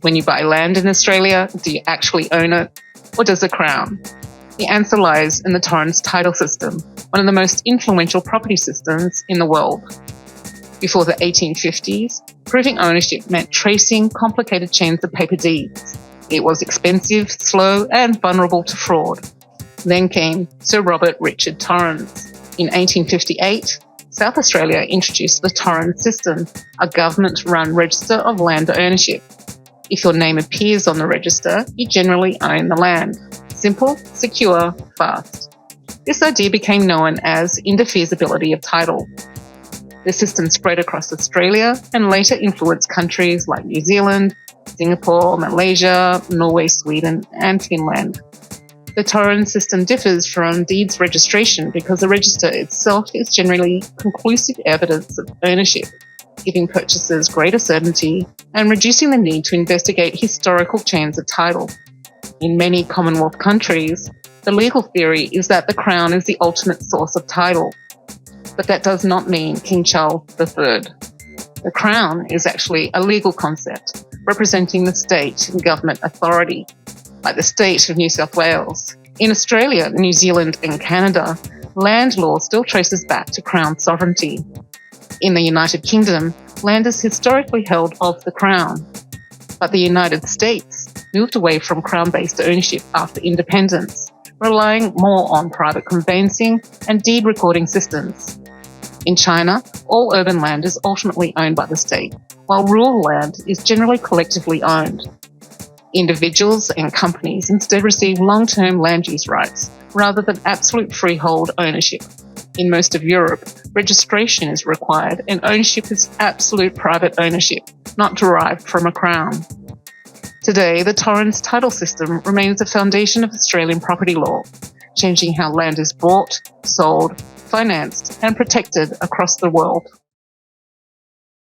When you buy land in Australia, do you actually own it, or does the Crown? The answer lies in the Torrens Title System, one of the most influential property systems in the world. Before the 1850s, proving ownership meant tracing complicated chains of paper deeds. It was expensive, slow, and vulnerable to fraud. Then came Sir Robert Richard Torrens. In 1858, South Australia introduced the Torrens System, a government-run register of land ownership. If your name appears on the register, you generally own the land. Simple, secure, fast. This idea became known as indefeasibility of title. The system spread across Australia and later influenced countries like New Zealand, Singapore, Malaysia, Norway, Sweden, and Finland. The Torrens system differs from deeds registration because the register itself is generally conclusive evidence of ownership, giving purchasers greater certainty and reducing the need to investigate historical chains of title. In many Commonwealth countries, the legal theory is that the Crown is the ultimate source of title, but that does not mean King Charles III. The Crown is actually a legal concept representing the state and government authority, like the state of New South Wales. In Australia, New Zealand and Canada, land law still traces back to Crown sovereignty. In the United Kingdom, land is historically held of the Crown, but the United States moved away from Crown-based ownership after independence, relying more on private conveyancing and deed recording systems. In China, all urban land is ultimately owned by the state, while rural land is generally collectively owned. Individuals and companies instead receive long-term land use rights rather than absolute freehold ownership. In most of Europe, registration is required and ownership is absolute private ownership, not derived from a crown. Today, the Torrens Title System remains the foundation of Australian property law, changing how land is bought, sold, financed, and protected across the world.